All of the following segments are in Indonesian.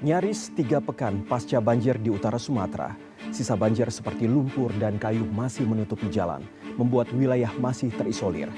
Nyaris 3 pekan pasca banjir di utara Sumatera, sisa banjir seperti lumpur dan kayu masih menutupi jalan, membuat wilayah masih terisolir.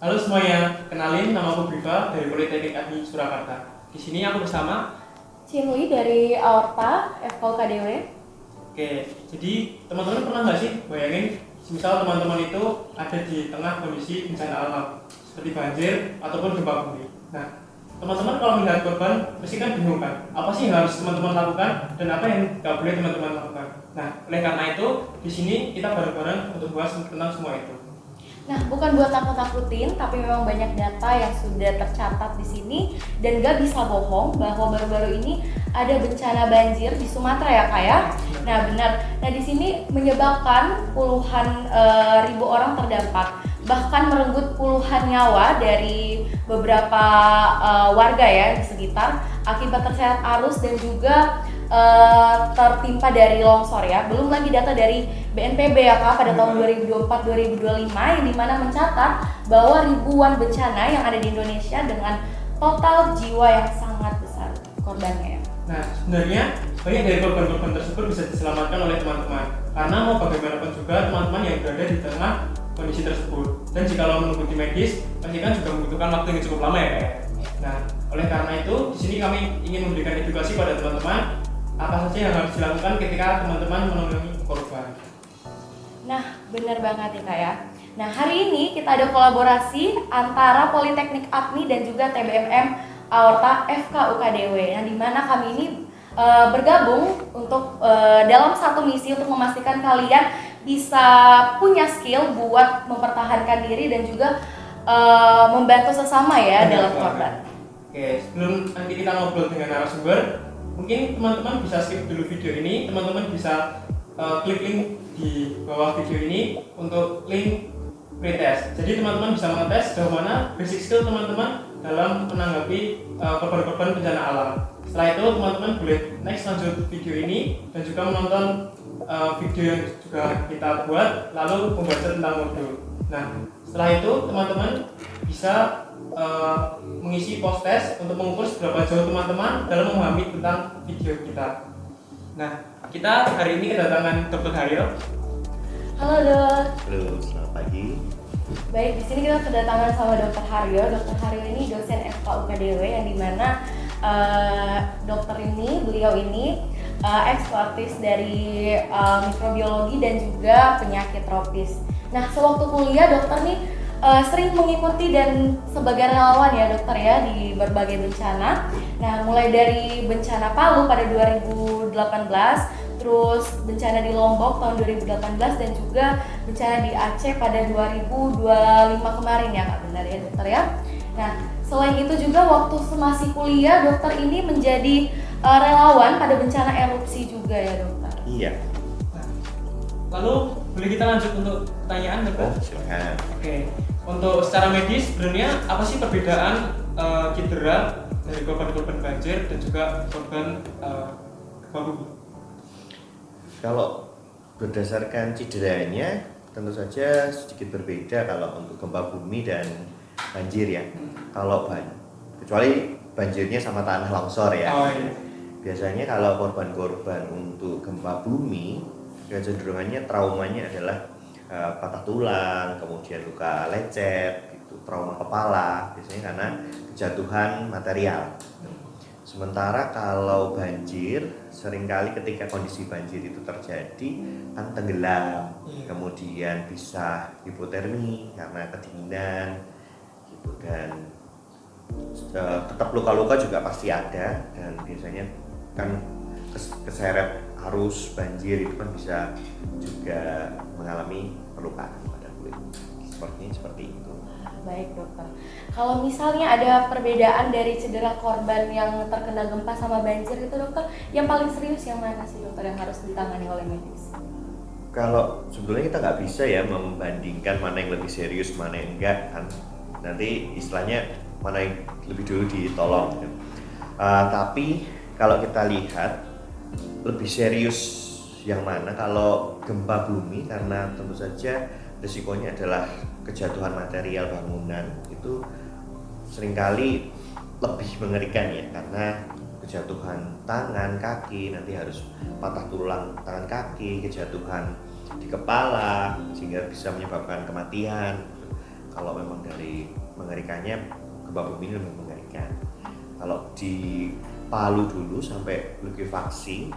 Halo semuanya, kenalin nama aku Briva dari Politeknik Agni Surakarta. Di sini aku bersama Cinwi dari Aorta FKUKDW. Oke, jadi teman-teman pernah nggak sih bayangin misal teman-teman itu ada di tengah kondisi bencana alam seperti banjir ataupun gempa bumi. Nah, teman-teman kalau melihat korban pasti kan bingung kan, apa sih yang harus teman-teman lakukan dan apa yang nggak boleh teman-teman lakukan. Nah, oleh karena itu di sini kita bareng-bareng untuk bahas tentang semua itu. Nah, bukan buat nakut-nakutin, tapi memang banyak data yang sudah tercatat di sini dan gak bisa bohong bahwa baru-baru ini ada bencana banjir di Sumatera ya Kak ya. Nah benar. Nah di sini menyebabkan puluhan ribu orang terdampak, bahkan merenggut puluhan nyawa dari beberapa warga ya di sekitar akibat terseret arus dan juga tertimpa dari longsor ya. Belum lagi data dari BNPB ya Kak pada tahun 2024-2025 yang dimana mencatat bahwa ribuan bencana yang ada di Indonesia dengan total jiwa yang sangat besar korbannya ya. Nah, sebenarnya banyak dari korban-korban tersebut bisa diselamatkan oleh teman-teman karena mau bagaimanapun juga teman-teman yang berada di tengah kondisi tersebut. Dan jika menunggu tim medis, pasti kan juga membutuhkan waktu yang cukup lama ya Kak. Nah, oleh karena itu di sini kami ingin memberikan edukasi pada teman-teman apa saja yang harus dilakukan ketika teman-teman menolongi korban. Nah, benar banget ya Kak ya. Nah, hari ini kita ada kolaborasi antara Politeknik Agni dan juga TBMM Aorta FKUKDW. Nah, di mana kami ini bergabung untuk dalam satu misi untuk memastikan kalian bisa punya skill buat mempertahankan diri dan juga membantu sesama ya dalam korban. Oke, sebelum nanti kita ngobrol dengan narasumber, mungkin teman-teman bisa skip dulu video ini, teman-teman bisa klik link di bawah video ini untuk link pretest. Jadi teman-teman bisa mengetes sejauh mana basic skill teman-teman dalam menanggapi korban-korban bencana alam. Setelah itu teman-teman boleh next lanjut video ini dan juga menonton video yang juga kita buat lalu membaca tentang modul. Nah, setelah itu teman-teman bisa mengisi post test untuk mengukur seberapa jauh teman-teman dalam memahami tentang video kita. Nah, kita hari ini kedatangan Dr. Haryo. Halo Dok. Halo, selamat pagi. Baik, di sini kita kedatangan sama Dr. Haryo. Dr. Haryo ini dosen FKUKDW yang dimana beliau ini ekspertis dari mikrobiologi dan juga penyakit tropis. Nah, sewaktu kuliah dokter nih sering mengikuti dan sebagai relawan ya dokter ya di berbagai bencana. Nah, mulai dari bencana Palu pada 2018, terus bencana di Lombok tahun 2018 dan juga bencana di Aceh pada 2025 kemarin ya Kak, benar ya dokter ya. Nah, selain itu juga waktu masih kuliah dokter ini menjadi relawan pada bencana erupsi juga ya dokter. Iya. Lalu boleh kita lanjut untuk pertanyaan dokter? Silakan. Oke, untuk secara medis sebenarnya apa sih perbedaan cedera dari korban-korban banjir dan juga korban gempa bumi? Kalau berdasarkan cederanya tentu saja sedikit berbeda kalau untuk gempa bumi dan banjir ya. Kalau kecuali banjirnya sama tanah longsor ya. Oh iya. Biasanya kalau korban-korban untuk gempa bumi kecenderungannya traumanya adalah patah tulang, kemudian luka lecet, gitu, trauma kepala, biasanya karena kejatuhan material. Sementara kalau banjir, seringkali ketika kondisi banjir itu terjadi kan tenggelam, kemudian bisa hipotermi karena kedinginan, gitu. Dan tetap luka-luka juga pasti ada, dan biasanya kan keseret arus banjir itu kan bisa juga mengalami perlukaan pada kulit. Seperti itu. Baik dokter. Kalau misalnya ada perbedaan dari cedera korban yang terkena gempa sama banjir itu dokter, yang paling serius yang mana sih dokter yang harus ditangani oleh medis? Kalau sebetulnya kita nggak bisa ya membandingkan mana yang lebih serius, mana yang enggak kan. Nanti istilahnya mana yang lebih dulu ditolong. Tapi kalau kita lihat lebih serius yang mana kalau gempa bumi, karena tentu saja risikonya adalah kejatuhan material bangunan itu seringkali lebih mengerikan ya, karena kejatuhan tangan, kaki, nanti harus patah tulang tangan kaki, kejatuhan di kepala sehingga bisa menyebabkan kematian. Kalau memang dari mengerikannya, gempa bumi lebih mengerikan. Kalau di Palu dulu sampai likuifaksi,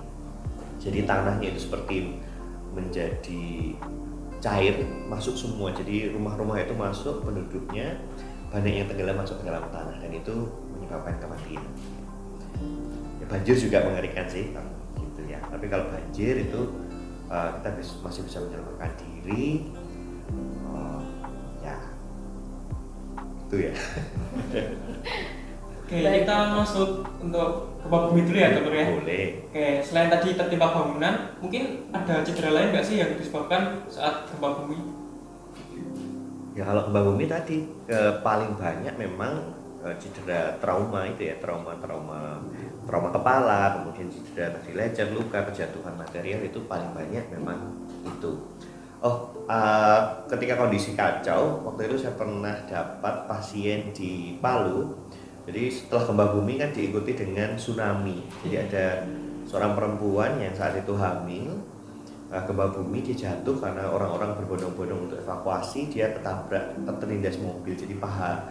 jadi tanahnya itu seperti menjadi cair, masuk semua, jadi rumah-rumah itu masuk, penduduknya banyak yang tenggelam masuk ke dalam tanah, dan itu menyebabkan kematian. Ya, banjir juga mengerikan sih gitu ya, tapi kalau banjir itu kita masih bisa menyelamatkan diri, ya itu ya. Oke, kita masuk untuk gempa bumi dulu ya dokter ya. Boleh. Oke, selain tadi tertimpa bangunan, mungkin ada cedera lain nggak sih yang disebabkan saat gempa bumi? Ya kalau gempa bumi tadi paling banyak memang cedera trauma itu ya, trauma kepala, kemudian cedera tadi lecet, luka, kejatuhan material itu paling banyak memang itu. Ketika kondisi kacau, waktu itu saya pernah dapat pasien di Palu. Jadi setelah gempa bumi kan diikuti dengan tsunami. Jadi ada seorang perempuan yang saat itu hamil, gempa bumi dia jatuh karena orang-orang berbondong-bondong untuk evakuasi, dia terlindas mobil. Jadi paha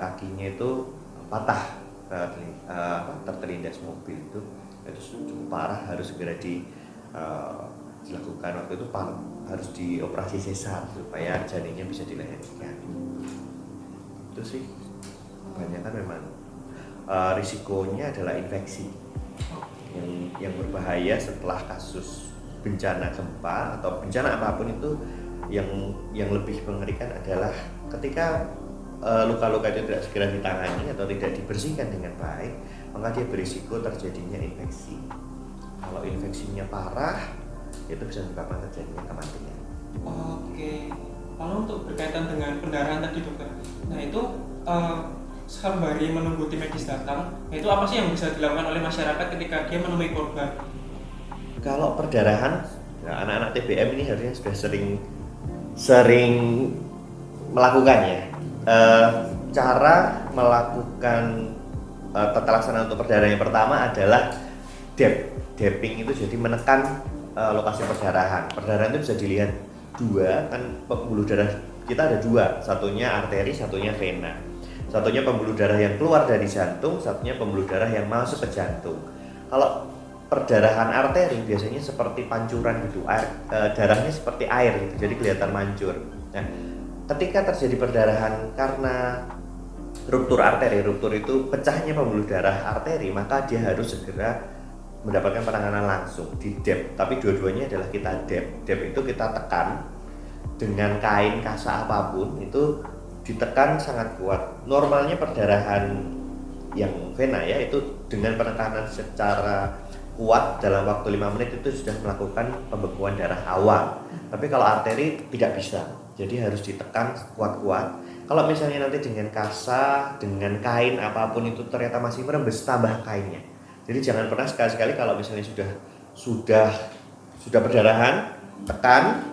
kakinya itu patah, terlindas mobil itu cukup parah, harus segera dilakukan. Waktu itu harus dioperasi sesar supaya janinnya bisa dilahirkan. Itu sih kebanyakan memang risikonya adalah infeksi yang berbahaya setelah kasus bencana gempa atau bencana apapun itu. Yang lebih mengerikan adalah ketika luka-luka itu tidak segera ditangani atau tidak dibersihkan dengan baik, maka dia berisiko terjadinya infeksi. Kalau infeksinya parah, itu bisa menyebabkan terjadinya kematian. Oke, lalu untuk berkaitan dengan pendarahan tadi dokter, nah itu sembari menunggu tim medis datang, itu apa sih yang bisa dilakukan oleh masyarakat ketika dia menemui korban? Kalau perdarahan, nah anak-anak TBM ini harusnya sudah sering melakukan ya. Cara melakukan tata laksana untuk perdarahan yang pertama adalah dapping itu, jadi menekan lokasi perdarahan. Perdarahan itu bisa dilihat dua, kan pembuluh darah kita ada dua, satunya arteri, satunya vena. Satunya pembuluh darah yang keluar dari jantung, satunya pembuluh darah yang masuk ke jantung. Kalau perdarahan arteri biasanya seperti pancuran gitu, darahnya seperti air gitu, jadi kelihatan mancur. Nah, ketika terjadi perdarahan karena ruptur arteri, ruptur itu pecahnya pembuluh darah arteri, maka dia harus segera mendapatkan penanganan langsung di dep. Tapi dua-duanya adalah kita dep. Dep itu kita tekan dengan kain kasa apapun, itu ditekan sangat kuat. Normalnya perdarahan yang vena ya, itu dengan penekanan secara kuat dalam waktu 5 menit itu sudah melakukan pembekuan darah awal. Tapi kalau arteri tidak bisa, jadi harus ditekan kuat-kuat. Kalau misalnya nanti dengan kasa, dengan kain apapun itu ternyata masih merembes, tambah kainnya. Jadi jangan pernah sekali-sekali kalau misalnya sudah perdarahan, tekan,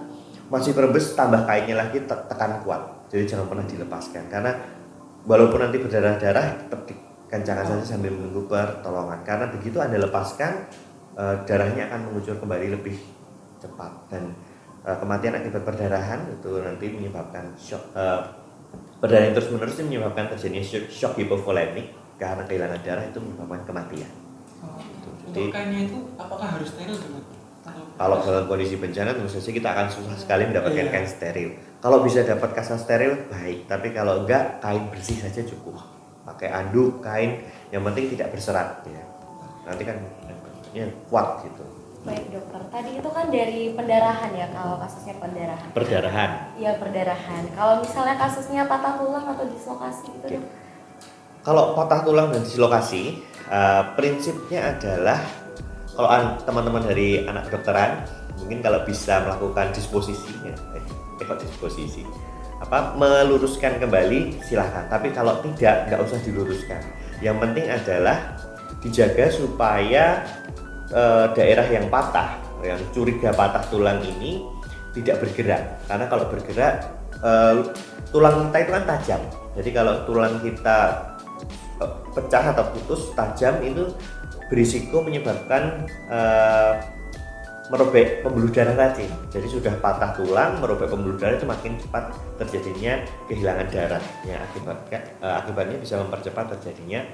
masih merembes, tambah kainnya lagi, tekan kuat. Jadi jangan pernah dilepaskan, karena walaupun nanti berdarah-darah tetap dikencangkan saja sambil menunggu pertolongan, karena begitu Anda lepaskan, darahnya akan mengucur kembali lebih cepat, dan kematian akibat perdarahan itu nanti menyebabkan shock. Perdarahan terus menerus itu menyebabkan terjadinya shock hipovolemik, karena kehilangan darah itu menyebabkan kematian. Untuk kainnya itu apakah harus steril dulu? Kalau dalam kondisi bencana tentu saja kita akan susah sekali mendapatkan kain steril. Kalau bisa dapat kasa steril baik, tapi kalau enggak, kain bersih saja cukup. pakai anduk, kain, yang penting tidak berserat ya. Nanti kan kuat gitu. Baik dokter, tadi itu kan dari pendarahan ya, kalau kasusnya pendarahan. Perdarahan. Iya perdarahan. Kalau misalnya kasusnya patah tulang atau dislokasi gitu dok? Kalau patah tulang dan dislokasi, prinsipnya adalah kalau teman-teman dari anak kedokteran mungkin kalau bisa melakukan disposisi, disposisi, meluruskan kembali silahkan. Tapi kalau tidak, nggak usah diluruskan. Yang penting adalah dijaga supaya daerah yang patah, yang curiga patah tulang ini tidak bergerak. Karena kalau bergerak, tulang kita itu kan tajam. Jadi kalau tulang kita pecah atau putus tajam itu berisiko menyebabkan merobek pembuluh darah tadi. Jadi sudah patah tulang, merobek pembuluh darah itu makin cepat terjadinya kehilangan darah. Yang akibatnya bisa mempercepat terjadinya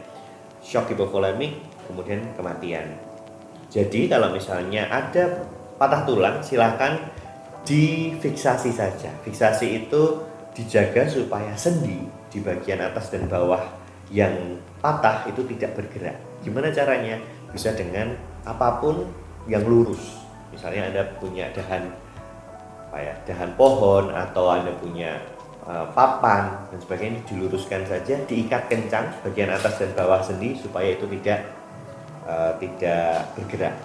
shock hipovolemik, kemudian kematian. Jadi kalau misalnya ada patah tulang, silakan difiksasi saja. Fiksasi itu dijaga supaya sendi di bagian atas dan bawah yang patah itu tidak bergerak. Gimana caranya? Bisa dengan apapun yang lurus. Misalnya Anda punya dahan pohon atau Anda punya papan dan sebagainya, diluruskan saja, diikat kencang bagian atas dan bawah sendi supaya itu tidak bergerak.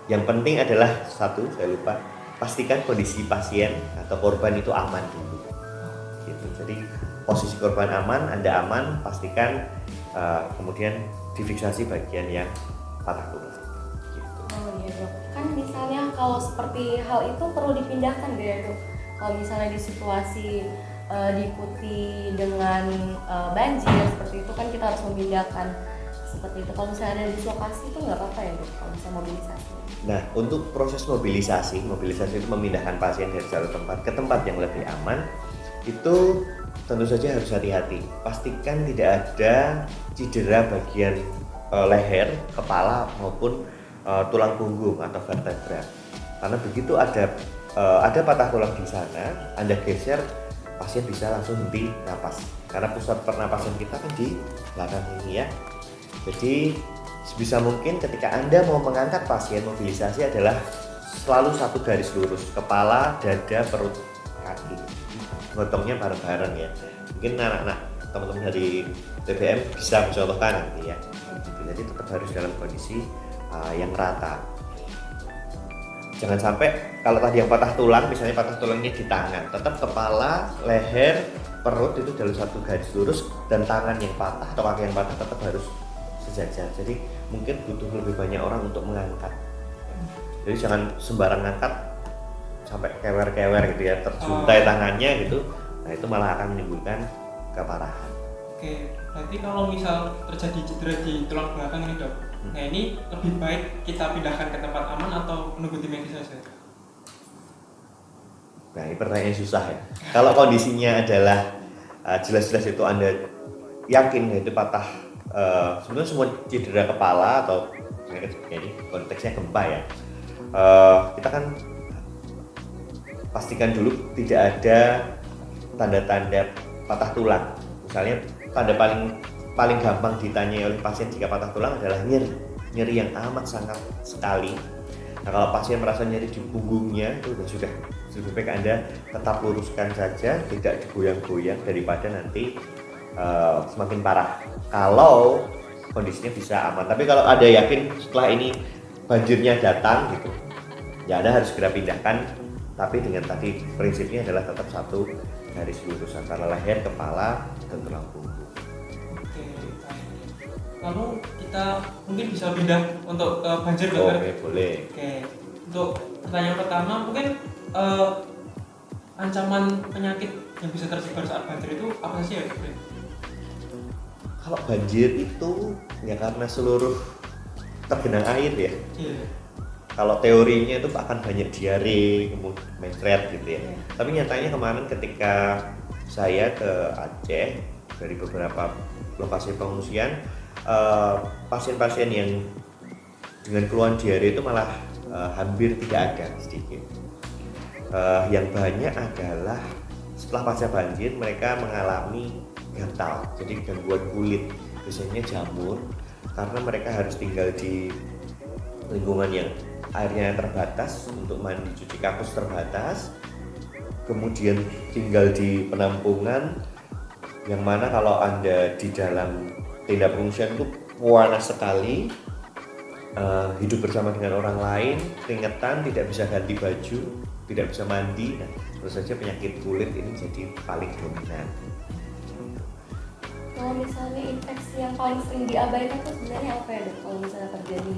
Yang penting adalah satu, saya lupa, pastikan kondisi pasien atau korban itu aman dulu. Gitu. Jadi posisi korban aman, Anda aman, pastikan kemudian difiksasi bagian yang patah tulang. Gitu. Oh iya dok, kan misalnya kalau seperti hal itu perlu dipindahkan gitu ya dok. Kalau misalnya di situasi diikuti dengan banjir seperti itu kan kita harus memindahkan seperti itu. Kalau misalnya ada dislokasi itu nggak apa-apa ya dok, kalau misalnya mobilisasi. Nah, untuk proses mobilisasi itu memindahkan pasien dari satu tempat ke tempat yang lebih aman, itu tentu saja harus hati-hati. Pastikan tidak ada cedera bagian leher, kepala maupun tulang punggung atau vertebra. Karena begitu ada patah tulang di sana, Anda geser, pasien bisa langsung henti napas. Karena pusat pernapasan kita kan di belakang ini ya. Jadi sebisa mungkin ketika Anda mau mengangkat pasien, mobilisasi adalah selalu satu garis lurus, kepala, dada, perut, kaki. Gotongnya bareng-bareng ya. Mungkin anak-anak teman-teman dari TBM bisa mencontohkan nanti ya. Jadi tetap harus dalam kondisi yang rata. Jangan sampai kalau tadi yang patah tulang, misalnya patah tulangnya di tangan, tetap kepala, leher, perut itu dalam satu garis lurus, dan tangan yang patah atau kaki yang patah tetap harus sejajar. Jadi mungkin butuh lebih banyak orang untuk mengangkat. Jadi jangan sembarang ngangkat sampai kewer-kewer gitu ya, terjuntai tangannya gitu. Nah itu malah akan menimbulkan keparahan. Oke, berarti kalau misal terjadi cedera di tulang belakang ini dok, nah ini lebih baik kita pindahkan ke tempat aman atau menunggu tim medis saja? Nah ini pertanyaan susah ya. Kalau kondisinya adalah jelas-jelas itu Anda yakin itu patah, sebenarnya semua cedera kepala atau ini konteksnya gempa ya, kita kan pastikan dulu tidak ada tanda-tanda patah tulang. Misalnya tanda paling gampang ditanyai oleh pasien jika patah tulang adalah nyeri yang amat sangat sekali. Nah kalau pasien merasa nyeri di punggungnya itu sudah lebih baik Anda tetap luruskan saja, tidak digoyang-goyang daripada nanti semakin parah. Kalau kondisinya bisa aman, tapi kalau Anda yakin setelah ini banjirnya datang gitu, ya Anda harus segera pindahkan. Tapi dengan tadi prinsipnya adalah tetap satu garis lurus antara leher, kepala, dan tulang punggung. Oke, lalu kita mungkin bisa pindah untuk banjir dokter. Oke, boleh. Oke, untuk pertanyaan pertama mungkin ancaman penyakit yang bisa tersebar saat banjir itu apa saja ya dokter? Kalau banjir itu ya karena seluruh tergenang air ya. Iya. Kalau teorinya itu akan banyak diare, kemudian mencret gitu ya. Tapi nyatanya kemarin ketika saya ke Aceh dari beberapa lokasi pengungsian, pasien-pasien yang dengan keluhan diare itu malah hampir tidak ada, sedikit. Yang banyak adalah setelah pasca banjir mereka mengalami gatal, jadi gangguan kulit, biasanya jamur, karena mereka harus tinggal di lingkungan yang airnya terbatas, untuk mandi cuci kakus terbatas, kemudian tinggal di penampungan yang mana kalau Anda di dalam tenda pengungsian itu panas sekali, hidup bersama dengan orang lain, keringetan, tidak bisa ganti baju, tidak bisa mandi. Nah, terus saja penyakit kulit ini jadi paling dominan. Kalau misalnya infeksi yang paling sering diabaikan itu sebenarnya apa ya, Dok? Kalau misalnya terjadi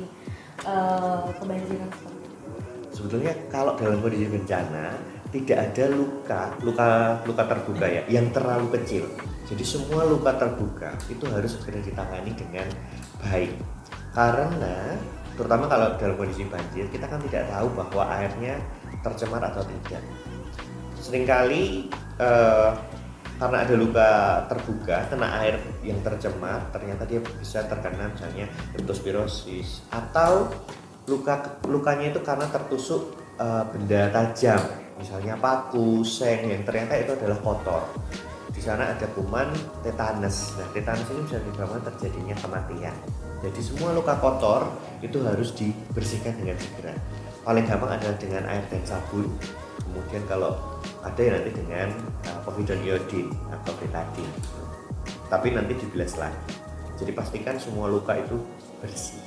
kebanjiran seperti itu? Sebetulnya kalau dalam kondisi bencana tidak ada luka terbuka ya yang terlalu kecil. Jadi semua luka terbuka itu harus segera ditangani dengan baik. Karena terutama kalau dalam kondisi banjir, kita kan tidak tahu bahwa airnya tercemar atau tidak. Seringkali karena ada luka terbuka, kena air yang tercemar, ternyata dia bisa terkena misalnya leptospirosis, atau lukanya itu karena tertusuk benda tajam, misalnya paku, seng yang ternyata itu adalah kotor. Di sana ada kuman tetanus. Nah, tetanus ini bisa menyebabkan terjadinya kematian. Jadi semua luka kotor itu harus dibersihkan dengan segera. Paling gampang adalah dengan air dan sabun. Kemudian kalau ada yang nanti dengan povidone iodine atau betadine. Tapi nanti dibilas lagi. Jadi pastikan semua luka itu bersih.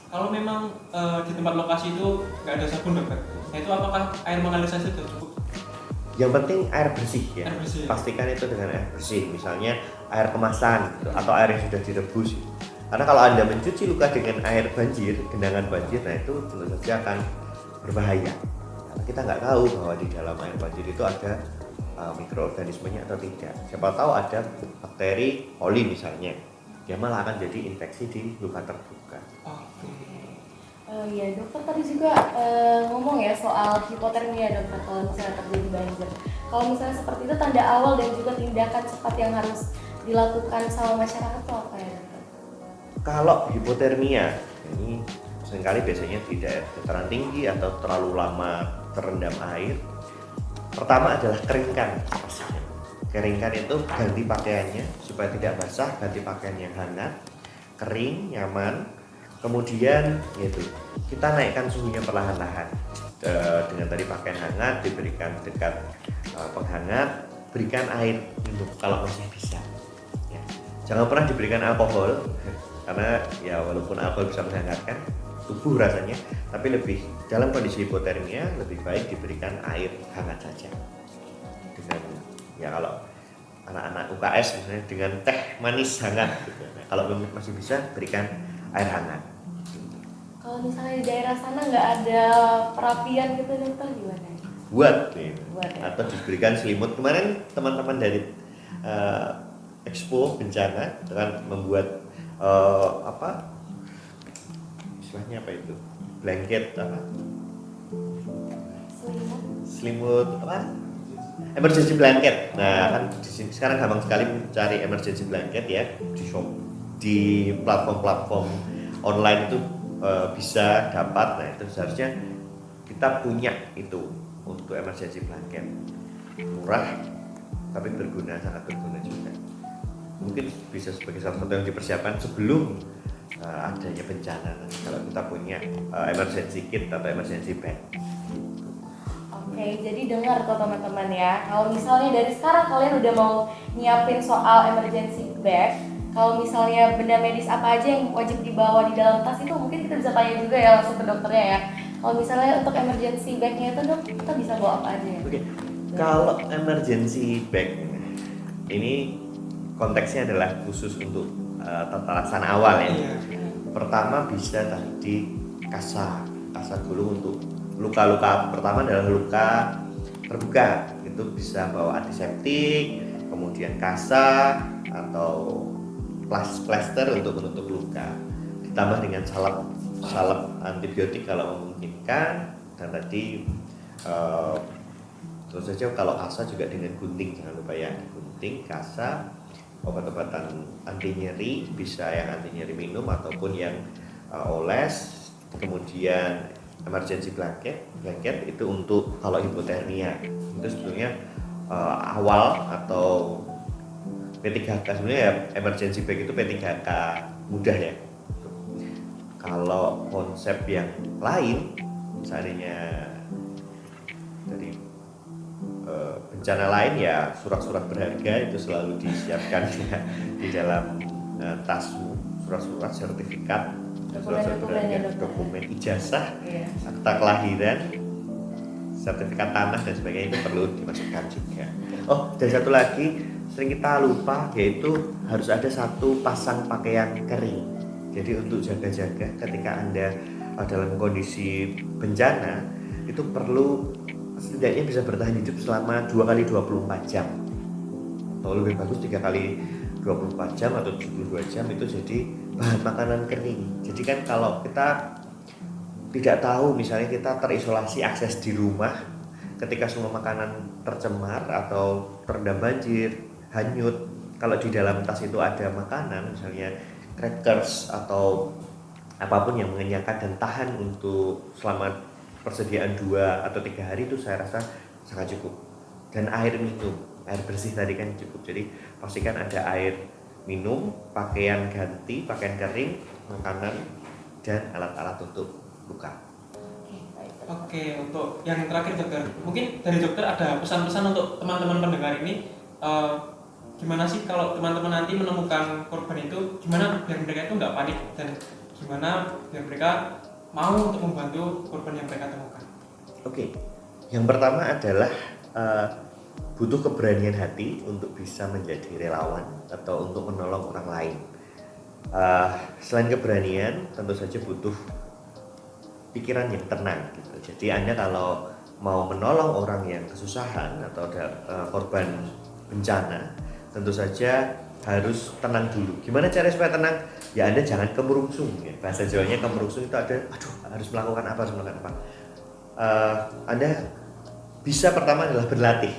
Kalau memang di tempat lokasi itu nggak ada sabun, Dokter, nah itu apakah air mengalir saja sudah cukup? Yang penting air bersih ya. Air bersih. Pastikan itu dengan air bersih, misalnya air kemasan gitu, atau air yang sudah direbus gitu. Karena kalau Anda mencuci luka dengan air banjir, genangan banjir, nah itu tentu saja akan berbahaya. Karena kita nggak tahu bahwa di dalam air banjir itu ada mikroorganismenya atau tidak. Siapa tahu ada bakteri coli misalnya, dia malah akan jadi infeksi di luka terbuka. Ya, dokter tadi juga ngomong ya soal hipotermia, dokter, kalau misalnya terjadi banjir. Kalau misalnya seperti itu, tanda awal dan juga tindakan cepat yang harus dilakukan sama masyarakat itu apa ya, dokter? Kalau hipotermia, ini seringkali biasanya tidak dataran tinggi atau terlalu lama terendam air. Pertama adalah keringkan. Keringkan itu ganti pakaiannya supaya tidak basah, ganti pakaian yang hangat, kering, nyaman. Kemudian yaitu kita naikkan suhunya perlahan-lahan dengan tadi pakaian hangat, diberikan dekat penghangat, berikan air minum kalau masih bisa ya. Jangan pernah diberikan alkohol karena ya walaupun alkohol bisa menghangatkan tubuh rasanya, tapi lebih dalam kondisi hipotermia lebih baik diberikan air hangat saja. Dengan ya kalau anak-anak UKS misalnya dengan teh manis hangat gitu. Nah, kalau masih bisa berikan air hangat. Kalau misalnya di daerah sana nggak ada perapian gitu, dokter, gimana? Buat ya? Atau diberikan selimut. Kemarin teman-teman dari Expo Bencana dengan membuat istilahnya apa itu, blanket apa? Selimut apa? Emergency blanket. Nah kan di sini sekarang gampang sekali mencari emergency blanket ya di shop, di platform-platform online itu bisa dapat. Nah itu seharusnya kita punya itu untuk emergency blanket, murah tapi berguna, sangat berguna juga. Mungkin bisa sebagai salah satu yang dipersiapkan sebelum adanya bencana. Kalau kita punya emergency kit atau emergency bag. Oke, jadi dengar tuh teman-teman ya. Kalau misalnya dari sekarang kalian udah mau nyiapin soal emergency bag, kalau misalnya benda medis apa aja yang wajib dibawa di dalam tas itu mungkin kita bisa tanya juga ya langsung ke dokternya ya. Kalau misalnya untuk emergency bagnya itu, dok, kita bisa bawa apa aja ya? Oke. Kalau emergency bag ini konteksnya adalah khusus untuk tata laksana awal ya. Pertama bisa tadi kasa gulung untuk luka-luka. Pertama adalah luka terbuka, itu bisa bawa antiseptik, kemudian kasa atau plaster untuk menutup luka, ditambah dengan salep antibiotik kalau memungkinkan, dan tadi terus saja kalau kasa juga dengan gunting, jangan lupa ya, gunting, kasa, obat-obatan anti nyeri, bisa yang anti nyeri minum ataupun yang oles, kemudian emergency blanket itu untuk kalau hipotermia. Itu sebetulnya awal atau P3K sebenarnya ya, emergency brake itu P3K mudah ya. Kalau konsep yang lain, misalnya dari bencana lain ya, surat-surat berharga itu selalu disiapkan ya, di dalam tasmu, surat-surat sertifikat, surat-surat berharga, dokumen ijazah, akta kelahiran, sertifikat tanah dan sebagainya itu perlu dimasukkan juga. Oh, dan satu lagi sering kita lupa, yaitu harus ada satu pasang pakaian kering. Jadi untuk jaga-jaga ketika Anda dalam kondisi bencana itu perlu setidaknya bisa bertahan hidup selama 2 kali 24 jam atau lebih bagus 3 kali 24 jam atau 72 jam itu jadi bahan makanan kering. Jadi kan kalau kita tidak tahu, misalnya kita terisolasi akses di rumah, ketika semua makanan tercemar atau terendam banjir, hanyut, kalau di dalam tas itu ada makanan misalnya crackers atau apapun yang mengenyangkan dan tahan untuk selama persediaan 2 atau 3 hari, itu saya rasa sangat cukup. Dan air minum, air bersih tadi kan cukup. Jadi pastikan ada air minum, pakaian ganti, pakaian kering, makanan, dan alat-alat untuk luka. Oke, untuk yang terakhir dokter, mungkin dari dokter ada pesan-pesan untuk teman-teman pendengar ini, gimana sih kalau teman-teman nanti menemukan korban itu, gimana biar mereka itu nggak panik dan gimana biar mereka mau untuk membantu korban yang mereka temukan? Oke, yang pertama adalah butuh keberanian hati untuk bisa menjadi relawan atau untuk menolong orang lain. Selain keberanian, tentu saja butuh pikiran yang tenang gitu. Jadi Anda kalau mau menolong orang yang kesusahan atau korban bencana, tentu saja harus tenang dulu. Gimana cara supaya tenang? Ya Anda jangan kemerungsung ya. Bahasa Jawanya kemerungsung itu ada, harus melakukan apa, Anda bisa pertama adalah berlatih.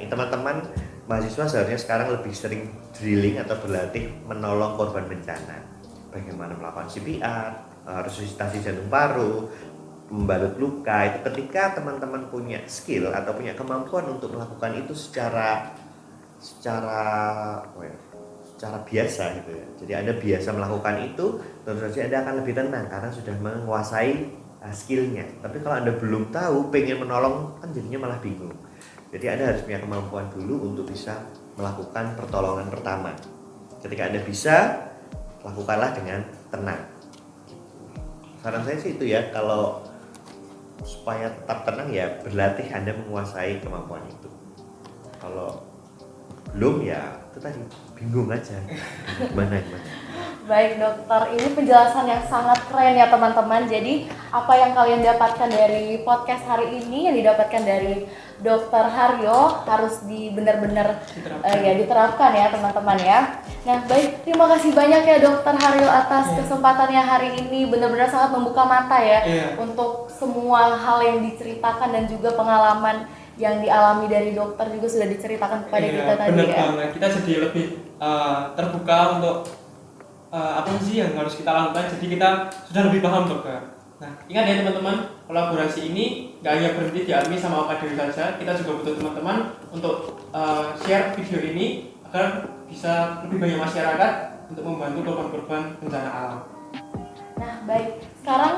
Teman-teman mahasiswa seharusnya sekarang lebih sering drilling atau berlatih menolong korban bencana. Bagaimana melakukan CPR, resusitasi jantung paru, membalut luka. Itu ketika teman-teman punya skill atau punya kemampuan untuk melakukan itu secara biasa gitu ya. Jadi Anda biasa melakukan itu, tentu saja Anda akan lebih tenang karena sudah menguasai skillnya. Tapi kalau Anda belum tahu, pengen menolong, kan jadinya malah bingung. Jadi Anda harus punya kemampuan dulu untuk bisa melakukan pertolongan pertama. Ketika Anda bisa, lakukanlah dengan tenang. Saran saya sih itu ya, kalau supaya tetap tenang ya berlatih Anda menguasai kemampuan itu. Kalau belum ya itu tadi bingung aja gimana. Baik dokter, ini penjelasan yang sangat keren ya teman-teman. Jadi apa yang kalian dapatkan dari podcast hari ini, yang didapatkan dari Dokter Haryo harus benar-benar diterapkan ya teman-teman ya. Nah baik, terima kasih banyak ya Dokter Haryo atas kesempatannya hari ini, benar-benar sangat membuka mata ya untuk semua hal yang diceritakan dan juga pengalaman yang dialami dari dokter juga sudah diceritakan kepada kita tadi ya. Benar banget, kita jadi lebih terbuka untuk apa sih yang harus kita lakukan, jadi kita sudah lebih paham dokter. Nah ingat ya teman-teman, kolaborasi ini gak hanya berhenti di ADMI sama OKDW saja, kita juga butuh teman-teman untuk share video ini agar bisa lebih banyak masyarakat untuk membantu korban-korban bencana alam. Nah baik, sekarang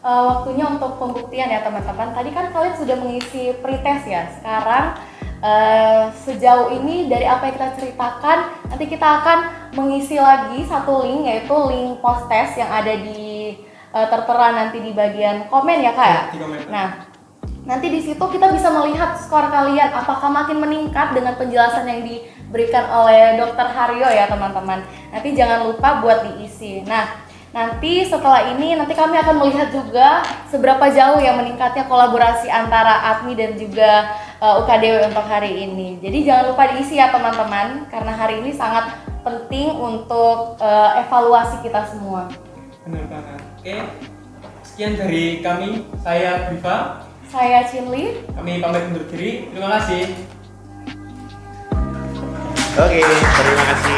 waktunya untuk pembuktian ya teman-teman. Tadi kan kalian sudah mengisi pretest ya. Sekarang sejauh ini dari apa yang kita ceritakan, nanti kita akan mengisi lagi satu link, yaitu link post test yang ada di tertera nanti di bagian komen ya kak ya. Nah nanti di situ kita bisa melihat skor kalian apakah makin meningkat dengan penjelasan yang diberikan oleh Dokter Haryo ya teman-teman. Nanti jangan lupa buat diisi. Nah nanti setelah ini nanti kami akan melihat juga seberapa jauh yang meningkatnya kolaborasi antara ADMI dan juga UKDW untuk hari ini. Jadi jangan lupa diisi ya teman-teman, karena hari ini sangat penting untuk evaluasi kita semua. Benar banget. Oke, sekian dari kami. Saya Briva. Saya Cinli. Kami pamit undur diri. Terima kasih. Oke, terima kasih.